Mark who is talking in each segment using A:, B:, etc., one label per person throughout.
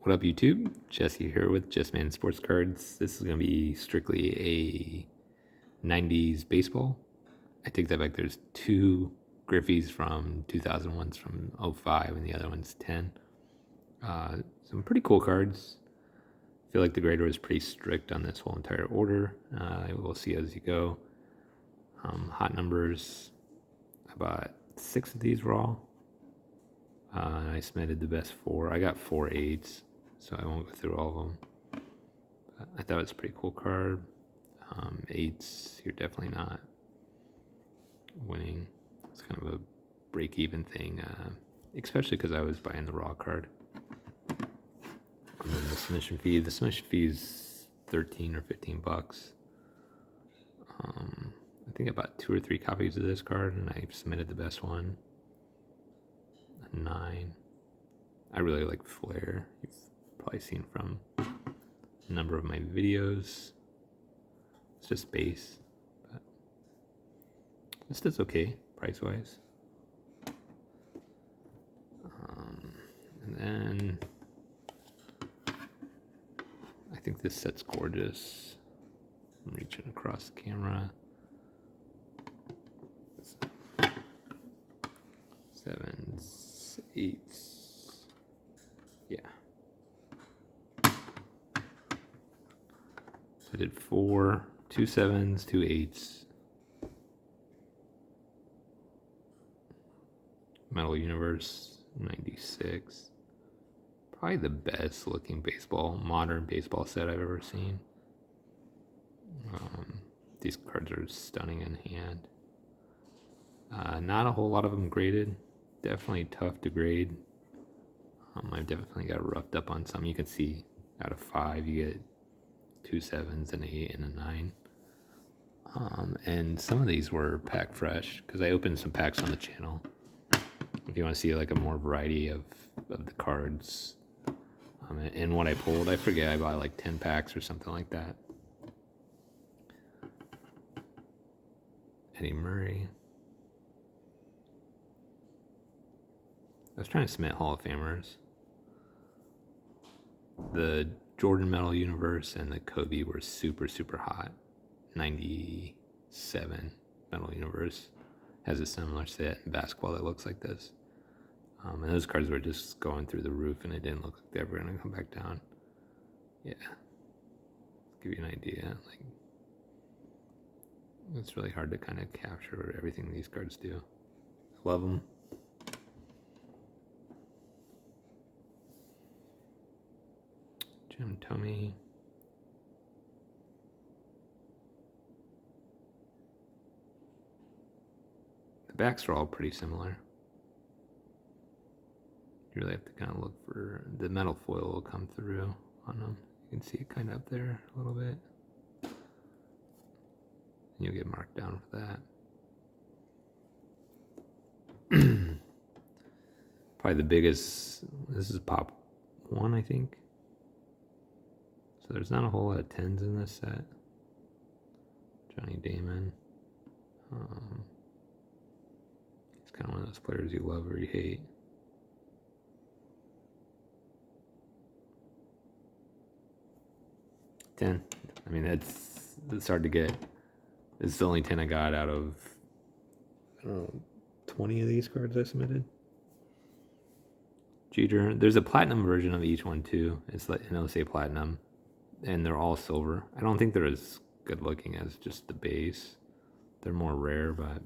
A: What up, YouTube? Jesse here with Just Man Sports Cards. This is going to be strictly a 90s baseball. I take that back. There's two Griffeys from 2001's from 05 and the other one's 10. Some pretty cool cards. I feel like the grader was pretty strict on this whole entire order. We'll see as you go. Hot numbers. I bought 6 of these raw. I submitted the best 4. I got 4 8s, so I won't go through all of them. But I thought it was a pretty cool card. 8s, you're definitely not winning. It's kind of a break-even thing, especially because I was buying the raw card. And then the submission fee. The submission fee is 13 or 15 bucks. I think I bought 2 or 3 copies of this card, and I submitted the best one. 9. I really like Flare. You've probably seen from a number of my videos. It's just base, but this does okay price wise. And then I think this set's gorgeous. I'm reaching across the camera. 7s, 8s, yeah. So I did 4, 2 7s, 2 8s. Metal Universe, 96. Probably the best looking modern baseball set I've ever seen. These cards are stunning in hand. Not a whole lot of them graded. Definitely tough to grade. I've definitely got roughed up on some. You can see out of 5 you get 2 7s, an 8, and a 9. And some of these were pack fresh because I opened some packs on the channel. If you want to see like a more variety of the cards and what I pulled, I forget, I bought like 10 packs or something like that. Eddie Murray. I was trying to submit Hall of Famers. The Jordan Metal Universe and the Kobe were super, super hot. 97 Metal Universe has a similar set in basketball that looks like this. And those cards were just going through the roof, and it didn't look like they were going to come back down. Yeah. Give you an idea. Like, it's really hard to kind of capture everything these cards do. I love them. Jim Tomey. The backs are all pretty similar. You really have to kind of look for the metal foil will come through on them. You can see it kind of up there a little bit. And you'll get marked down for that. Probably the biggest, this is pop 1, I think. So there's not a whole lot of 10s in this set. Johnny Damon. He's kind of one of those players you love or you hate. I mean, it's hard to get. This is the only 10 I got out of, I don't know, 20 of these cards I submitted. Jeter. There's a platinum version of each one too. It's like, it'll say platinum, and they're all silver. I don't think they're as good looking as just the base. They're more rare, but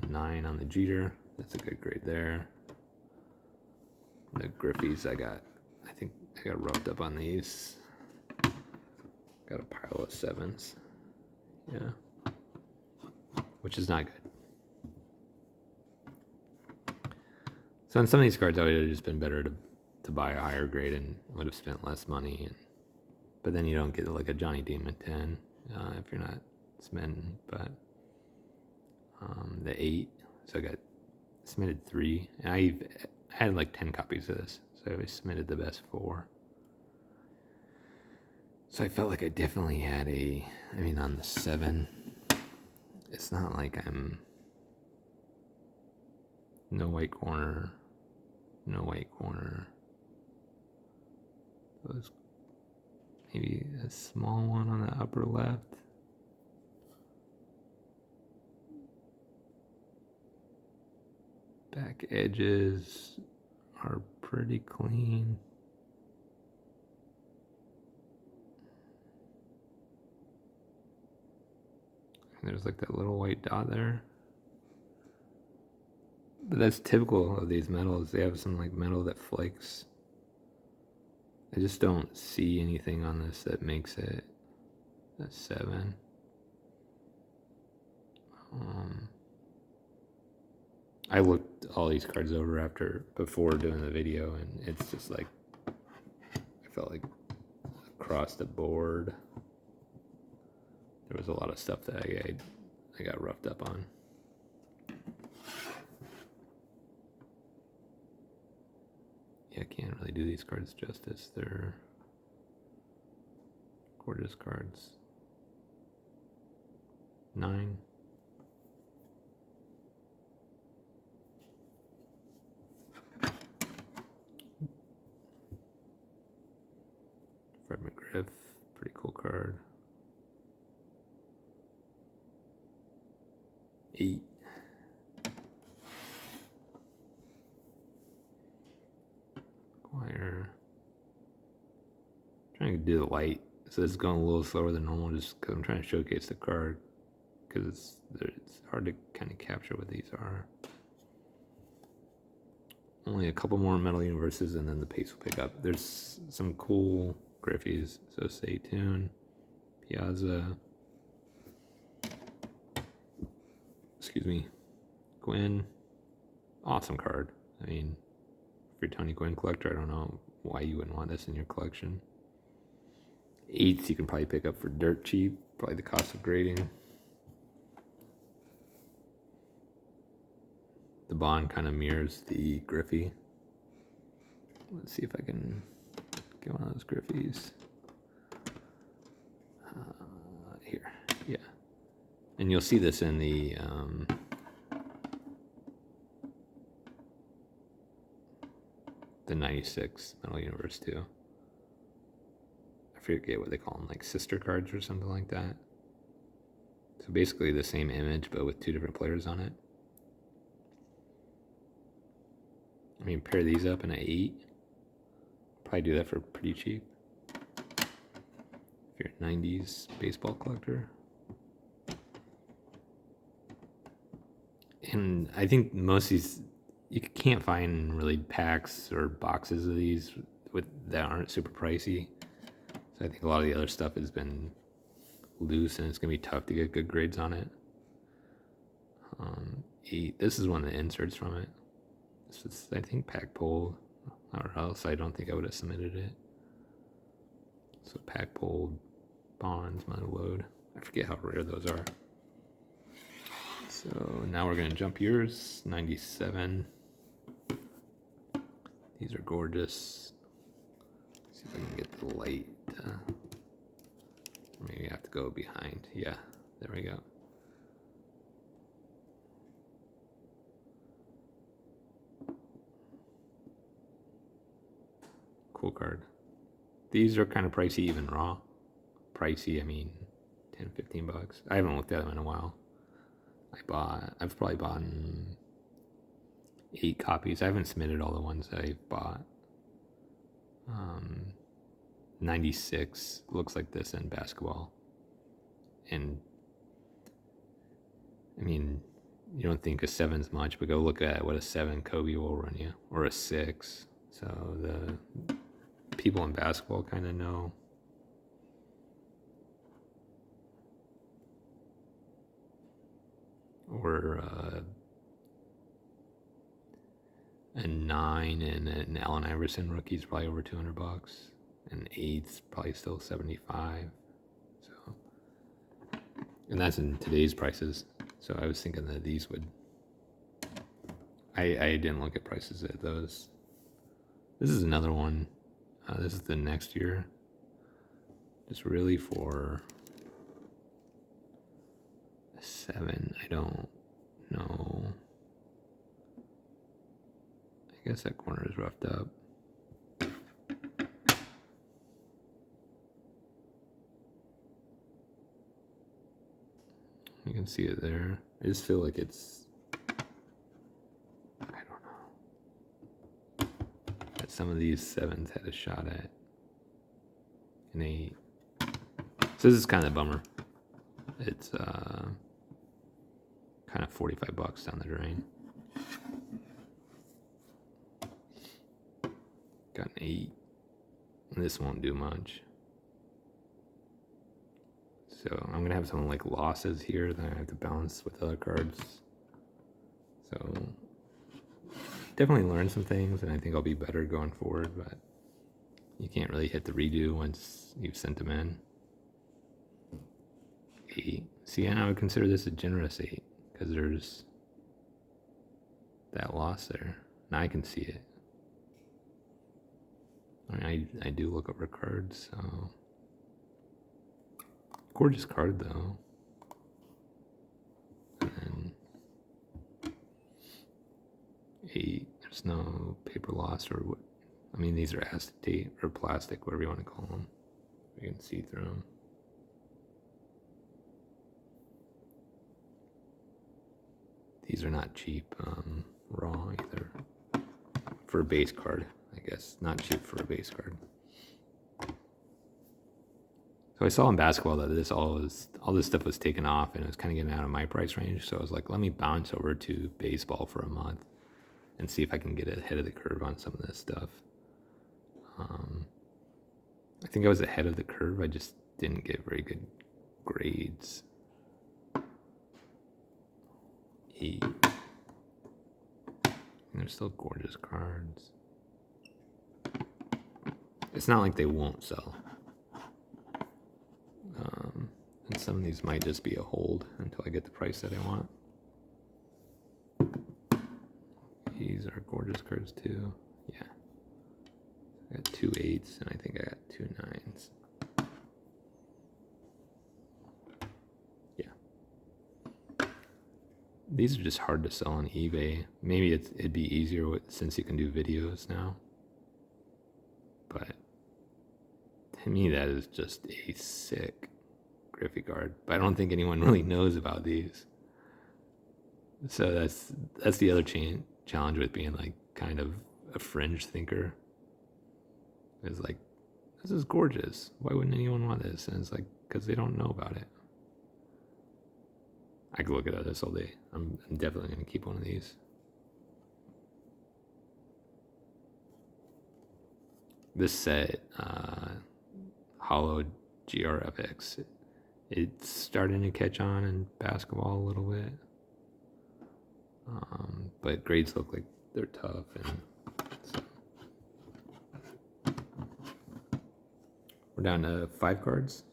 A: 9 on the Jeter. That's a good grade there. The Griffeys I think I got roughed up on these. Got a pile of 7s. Yeah. Which is not good. So on some of these cards, I would have just been better to buy a higher grade and would have spent less money. But then you don't get like a Johnny Damon 10 if you're not submitting. But the 8, so I got submitted 3. And I had like 10 copies of this, so I submitted the best 4. So I felt like I definitely had on the 7, it's not like I'm no white corner, Suppose maybe a small one on the upper left. Back edges are pretty clean. And there's like that little white dot there. But that's typical of these metals. They have some like metal that flakes. I just don't see anything on this that makes it a 7. I looked all these cards over before doing the video, and it's just like, I felt like across the board, there was a lot of stuff that I got roughed up on. Yeah, I can't really do these cards justice. They're gorgeous cards. 9. Fred McGriff, pretty cool card. 8. Acquire. Trying to do the light, so it's going a little slower than normal, just because I'm trying to showcase the card, because it's hard to kind of capture what these are. Only a couple more Metal Universes, and then the pace will pick up. There's some cool Griffeys, so stay tuned. Piazza. Excuse me. Gwynn. Awesome card. I mean, if you're a Tony Gwynn collector, I don't know why you wouldn't want this in your collection. 8s you can probably pick up for dirt cheap. Probably the cost of grading. The Bond kind of mirrors the Griffey. Let's see if I can get one of those Griffeys. Here, yeah. And you'll see this in the the 96 Metal Universe too. I forget what they call them, like sister cards or something like that. So basically the same image, but with 2 different players on it. I mean, pair these up in an 8. Probably do that for pretty cheap. If you're a 90s baseball collector. And I think most of these, you can't find really packs or boxes of these that aren't super pricey. So I think a lot of the other stuff has been loose, and it's going to be tough to get good grades on it. 8. This is one of the inserts from it. This is, I think, pack pulled, or else I don't think I would have submitted it. So pack pulled Bonds, my load. I forget how rare those are. So now we're going to jump years. 97. These are gorgeous. Let's see if I can get the light. Maybe I have to go behind. Yeah, there we go. Cool card. These are kind of pricey, even raw. Pricey, I mean, 10, 15 bucks. I haven't looked at them in a while. I've probably bought 8 copies. I haven't submitted all the ones that I've bought. 96 looks like this in basketball. And, I mean, you don't think a 7's much, but go look at what a 7 Kobe will run you, or a 6. So the people in basketball kind of know. Or a 9 and an Allen Iverson rookie is probably over 200 bucks. An 8's probably still 75. So, and that's in today's prices. So I was thinking that these would. I didn't look at prices at those. This is another one. This is the next year. Just really for a 7. I don't know. I guess that corner is roughed up. can see it there. I just feel like it's, I don't know, that some of these 7s had a shot at an 8. So this is kind of a bummer. It's kind of $45 down the drain. Got an 8. This won't do much. So I'm gonna have some like losses here that I have to balance with other cards. So definitely learn some things, and I think I'll be better going forward, but you can't really hit the redo once you've sent them in. 8. See, and I would consider this a generous 8 because there's that loss there. Now I can see it. I mean, I do look over cards, so gorgeous card though. And then 8. There's no paper loss or what. I mean, these are acetate or plastic, whatever you want to call them. You can see through them. These are not cheap raw either. For a base card, I guess. Not cheap for a base card. So I saw in basketball that all this stuff was taken off and it was kind of getting out of my price range. So I was like, let me bounce over to baseball for a month and see if I can get ahead of the curve on some of this stuff. I think I was ahead of the curve. I just didn't get very good grades. 8. And they're still gorgeous cards. It's not like they won't sell. And some of these might just be a hold until I get the price that I want. These are gorgeous cards too. Yeah. I got 2 8s and I think I got 2 9s. Yeah. These are just hard to sell on eBay. Maybe it'd be easier since you can do videos now. But to me, that is just a sick Griffey card. But I don't think anyone really knows about these. So that's the other challenge with being like kind of a fringe thinker. It's like, this is gorgeous. Why wouldn't anyone want this? And it's like, because they don't know about it. I could look at this all day. I'm definitely going to keep one of these. This set, Hollow GRFX, it's starting to catch on in basketball a little bit. But grades look like they're tough. And so. We're down to 5 cards.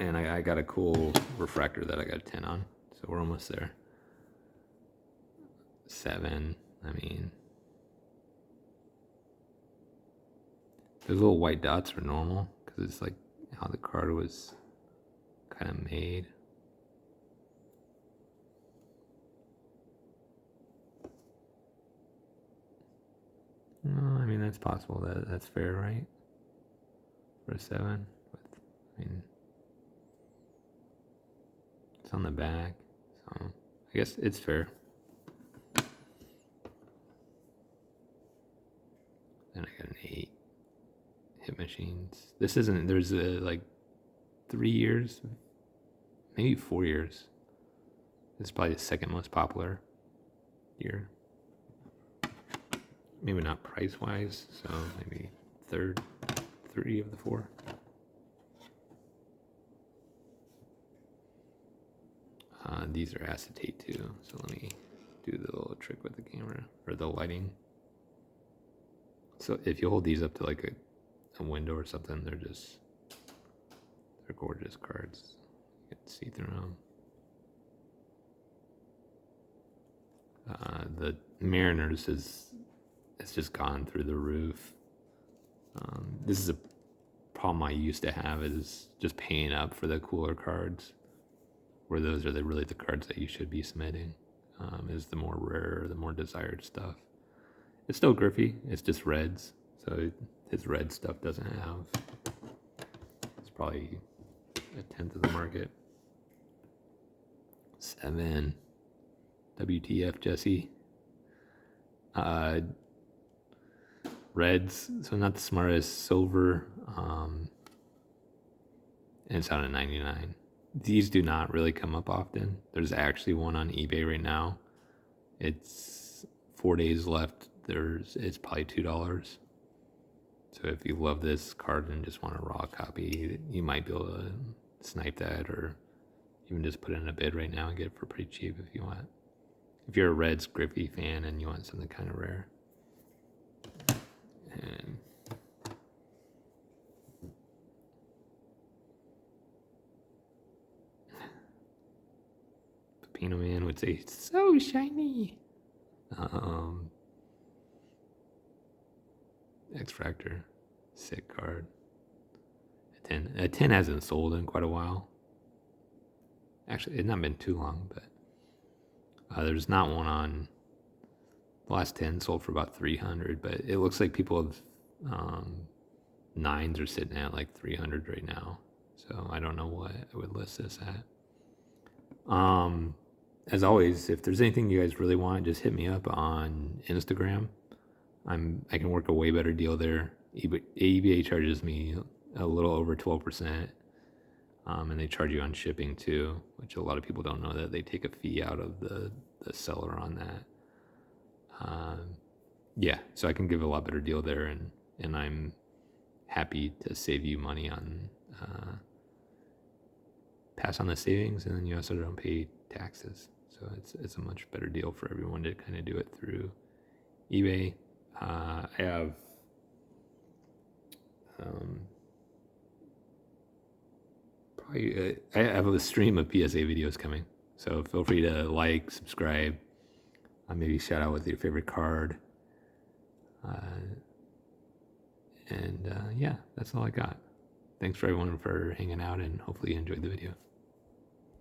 A: And I got a cool refractor that I got a 10 on. So we're almost there. 7, I mean. Those little white dots are normal because it's like how the card was kind of made. No, I mean, that's possible. That's fair, right? For a 7. But, I mean, it's on the back, so I guess it's fair. Then I got an 8. Hit machines. This isn't, there's like 3 years, maybe 4 years. This is probably the second most popular year. Maybe not price wise, so maybe 3 of the 4. These are acetate too, so let me do the little trick with the camera or the lighting. So if you hold these up to like a window or something, they're gorgeous cards. You can see through them. The Mariners it's just gone through the roof. This is a problem I used to have, is just paying up for the cooler cards, where those are really the cards that you should be submitting. Is the more rare, the more desired stuff. It's still Griffey, it's just reds, so his red stuff doesn't have, it's probably 1/10 of the market. 7. WTF, Jesse. Reds, so not the smartest. Silver, and it's out of 99. These do not really come up often. There's actually one on eBay right now. It's 4 days left. It's probably $2. So if you love this card and just want a raw copy, you might be able to snipe that, or even just put in a bid right now and get it for pretty cheap if you want. If you're a Reds Griffey fan and you want something kind of rare. And Pepino Man would say, so shiny. X-Fractor, sick card. A 10 hasn't sold in quite a while. Actually, it's not been too long, but there's not one on. The last 10 sold for about 300, but it looks like people have 9s are sitting at like 300 right now. So I don't know what I would list this at. As always, if there's anything you guys really want, just hit me up on Instagram. I can work a way better deal there. eBay charges me a little over 12%, and they charge you on shipping too, which a lot of people don't know that they take a fee out of the seller on that. Yeah, so I can give a lot better deal there, and I'm happy to save you money on pass on the savings, and then you also don't pay taxes. So it's a much better deal for everyone to kind of do it through eBay. I have I have a stream of PSA videos coming, so feel free to like, subscribe, maybe shout out with your favorite card, and yeah, that's all I got. Thanks for everyone for hanging out, and hopefully you enjoyed the video.